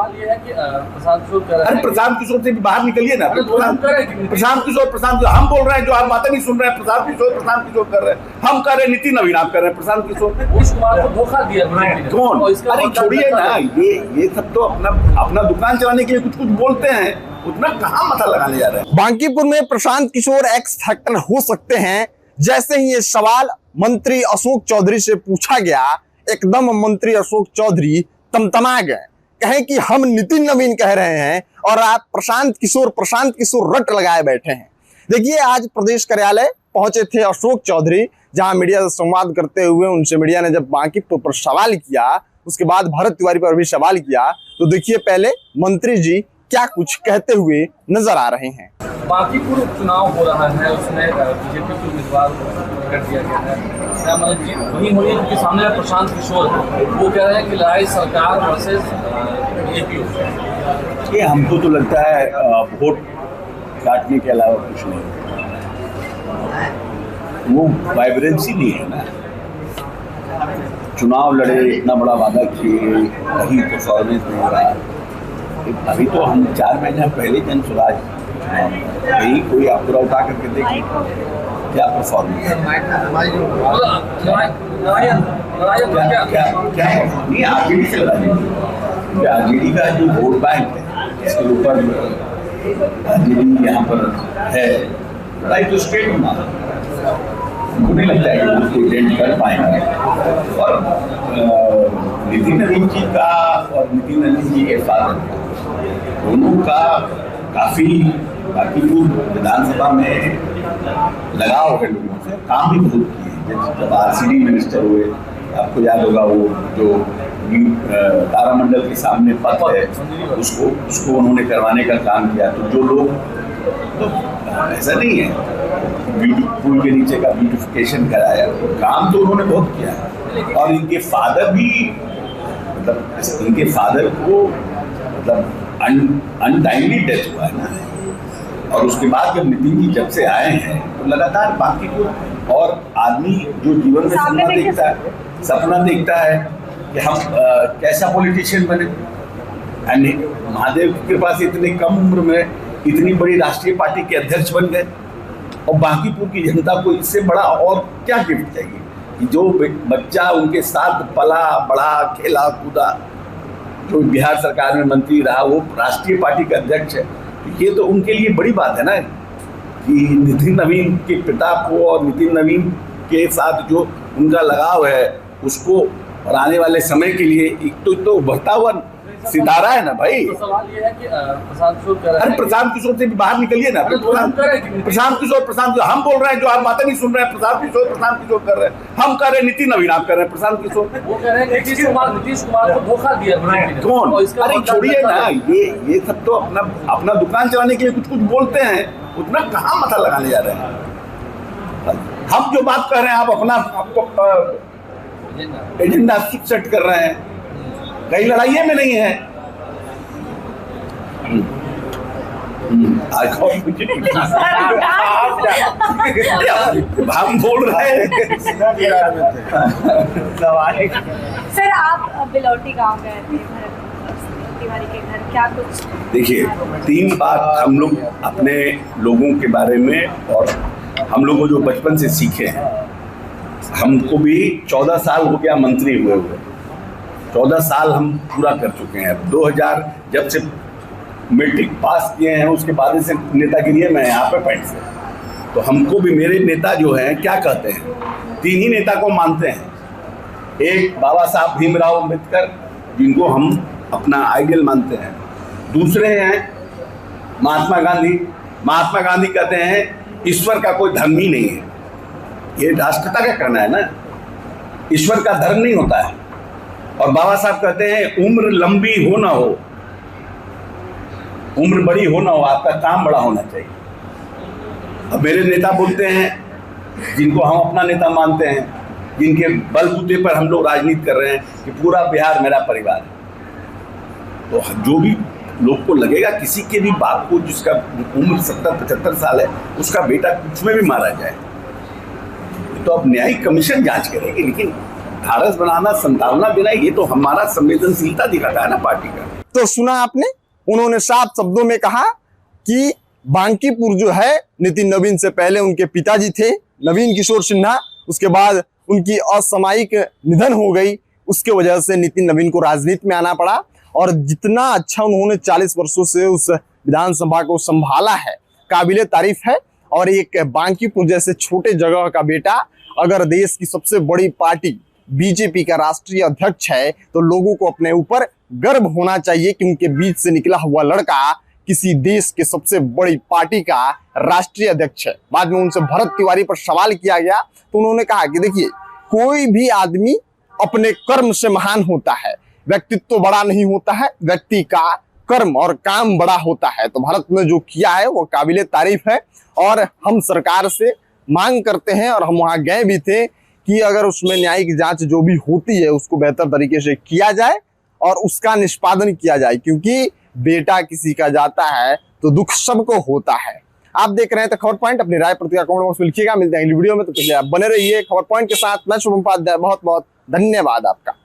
सवाल ये है कि प्रशांत किशोर कह रहे हैं, अरे प्रशांत किशोर से भी बाहर निकलिए ना। प्रशांत किशोर हम बोल रहे हैं, जो आप बातें नहीं सुन रहे हैं। प्रशांत किशोर कर रहे हैं, हम कर रहे हैं नीतिन नवीन, आप कर रहे हैं प्रशांत किशोर। नीतीश कुमार को धोखा दिया कौन? अरे छोड़िए ना, ये सब तो अपना दुकान चलाने के लिए कुछ बोलते हैं, उतना कहाँ माथा लगाने जा रहे हैं। बांकीपुर में प्रशांत किशोर एक्स फैक्टर हो सकते हैं। जैसे ही ये सवाल मंत्री अशोक चौधरी से पूछा गया, एकदम मंत्री अशोक चौधरी तमतमा गए, कहें कि हम नितिन नवीन कह रहे हैं और आप प्रशांत किशोर रट लगाए बैठे हैं। देखिए, आज प्रदेश कार्यालय पहुंचे थे अशोक चौधरी, जहां मीडिया से संवाद करते हुए उनसे मीडिया ने जब बांकीपुर पर सवाल किया, उसके बाद भरत तिवारी पर भी सवाल किया, तो देखिए पहले मंत्री जी क्या कुछ कहते हुए नजर आ रहे हैं। बांकीपुर उपचुनाव हो रहा है, उसमें बीजेपी के उम्मीदवार कर दिया गया है, क्या मतलब जी वही हो रही है? उनके सामने प्रशांत किशोर वो कह रहे हैं कि लड़ाई सरकार वर्सेस बीजेपी हो। ये हमको तो लगता है वोट काटने के अलावा कुछ नहीं, वो वाइब्रेंसी नहीं है ना। चुनाव लड़े, इतना बड़ा वादा किए, कहीं परफॉर्मेंस नहीं रहा। अभी तो हम 4 महीने पहले जन स्वराज यही कोई आपको उठा करके देखिए क्या परफॉर्मेंस है। क्या नहीं, आरजेडी से लड़ाई, आरजेडी का जो वोट बैंक है इसके ऊपर आरजेडी यहाँ पर है, लड़ाई तो स्टेट होना, मुझे नहीं लगता है कि उसको एजेंट कर पाएंगे। और नितिन नवीन जी का और नितिन नवीन जी के फादर दोनों का काफी बांकीपुर विधानसभा में लगाव है लोगों से, काम भी बहुत किए। जब आरसीडी मिनिस्टर हुए, आपको याद होगा वो जो तारामंडल के सामने पथ है उसको उन्होंने करवाने का काम किया। तो जो लोग, तो ऐसा नहीं है ब्यूटी पुल के नीचे का ब्यूटिफिकेशन कराया, काम तो उन्होंने बहुत किया। और इनके फादर भी, मतलब इनके फादर को मतलब अनटाइमली डेथ हुआ है ना। और उसके बाद जब नितिन जी जब से आए हैं तो लगातार बांकीपुर, और आदमी जो जीवन में सपना देखता है कि हम कैसा पॉलिटिशियन बने। महादेव के पास इतने कम उम्र में इतनी बड़ी राष्ट्रीय पार्टी के अध्यक्ष बन गए, और बांकीपुर की जनता को इससे बड़ा और क्या गिफ्ट चाहिए कि जो बच्चा उनके साथ पला बड़ा खेला कूदा, जो बिहार सरकार में मंत्री रहा, वो राष्ट्रीय पार्टी का अध्यक्ष है। ये तो उनके लिए बड़ी बात है ना कि नितिन नवीन के पिता को और नितिन नवीन के साथ जो उनका लगाव है उसको, और आने वाले समय के लिए एक तो बढ़ता हुआ सितारा है ना भाई। तो सवाल ये है कि प्रशांत किशोर कह रहे हैं, अरे प्रशांत किशोर से भी बाहर निकलिए ना। प्रशांत किशोर हम बोल रहे हैं, जो आप बातें नहीं सुन रहे हैं। प्रशांत किशोर कर रहे हैं, हम कर रहे हैं नीतिन नवीन, आप कर रहे हैं प्रशांत किशोर। वो कह रहे हैं नीतीश कुमार को धोखा दिया। कौन? अरे छोड़िए ना, ये सब तो अपना दुकान चलाने के लिए कुछ बोलते हैं, उतना कहाँ माथा लगाने जा रहे हैं। हम जो बात कर रहे हैं, आप आपको एजेंडा सेट कर रहे हैं, कहीं लड़ाई में नहीं है। हम बोल रहे हैं। सर, आप बिलौटी गांव गए थे तिवारी के घर, क्या कुछ? देखिए, 3 बात हम लोग अपने लोगों के बारे में, और हम लोगों जो बचपन से सीखे हैं। हमको भी 14 साल हो गया मंत्री हुए 14 साल हम पूरा कर चुके हैं। 2000 जब से मैट्रिक पास किए हैं, उसके बाद से नेतागिरी में यहाँ पे पैंट से, तो हमको भी मेरे नेता जो हैं क्या कहते हैं, 3 ही नेता को मानते हैं। एक बाबा साहब भीमराव अम्बेडकर, जिनको हम अपना आइडियल मानते हैं। दूसरे हैं महात्मा गांधी कहते हैं ईश्वर का कोई धर्म ही नहीं है, ये राष्ट्रपिता का कहना है ना, ईश्वर का धर्म नहीं होता है। और बाबा साहब कहते हैं उम्र लंबी हो ना हो, उम्र बड़ी हो ना हो, आपका काम बड़ा होना चाहिए। अब मेरे नेता बोलते हैं, जिनको हम अपना नेता मानते हैं, जिनके बलबूते पर हम लोग राजनीति कर रहे हैं कि पूरा बिहार मेरा परिवार है। तो जो भी लोग को लगेगा किसी के भी बाप को, जिसका उम्र 70-75 साल है, उसका बेटा कुछ में भी मारा जाए, तो अब न्यायिक कमीशन जांच करेगी। लेकिन ढाढ़स बनाना, संतावना देना, ये तो हमारा संवेदनशीलता दिखाता है ना पार्टी का। तो सुना आपने, उन्होंने साफ शब्दों में कहा कि बांकीपुर जो है नितिन नवीन से पहले उनके पिताजी थे नवीन किशोर सिन्हा, उसके बाद उनकी असामयिक निधन हो गई, उसके वजह से नितिन नवीन को राजनीति में आना पड़ा। और जितना अच्छा उन्होंने 40 वर्षों से उस विधानसभा को संभाला है, काबिले तारीफ है। और एक बांकीपुर जैसे छोटे जगह का बेटा अगर देश की सबसे बड़ी पार्टी बीजेपी का राष्ट्रीय अध्यक्ष है तो लोगों को अपने ऊपर गर्व होना चाहिए कि उनके बीच से निकला हुआ लड़का किसी देश के सबसे बड़ी पार्टी का राष्ट्रीय अध्यक्ष है। बाद में उनसे भरत तिवारी पर सवाल किया गया तो उन्होंने कहा कि देखिए, कोई भी आदमी अपने कर्म से महान होता है, व्यक्तित्व बड़ा नहीं होता है, व्यक्ति का कर्म और काम बड़ा होता है। तो भारत ने जो किया है वो काबिले तारीफ है और हम सरकार से मांग करते हैं, और हम वहां गए भी थे, कि अगर उसमें न्यायिक जांच जो भी होती है उसको बेहतर तरीके से किया जाए और उसका निष्पादन किया जाए, क्योंकि बेटा किसी का जाता है तो दुख सबको होता है। आप देख रहे हैं द खबर पॉइंट, अपनी राय प्रतिक्रिया कमेंट बॉक्स में लिखिएगा। मिलते हैं अगली वीडियो में, तो चलिए आप बने रहिए खबर पॉइंट के साथ। मैं शुभम उपाध्याय, बहुत बहुत धन्यवाद आपका।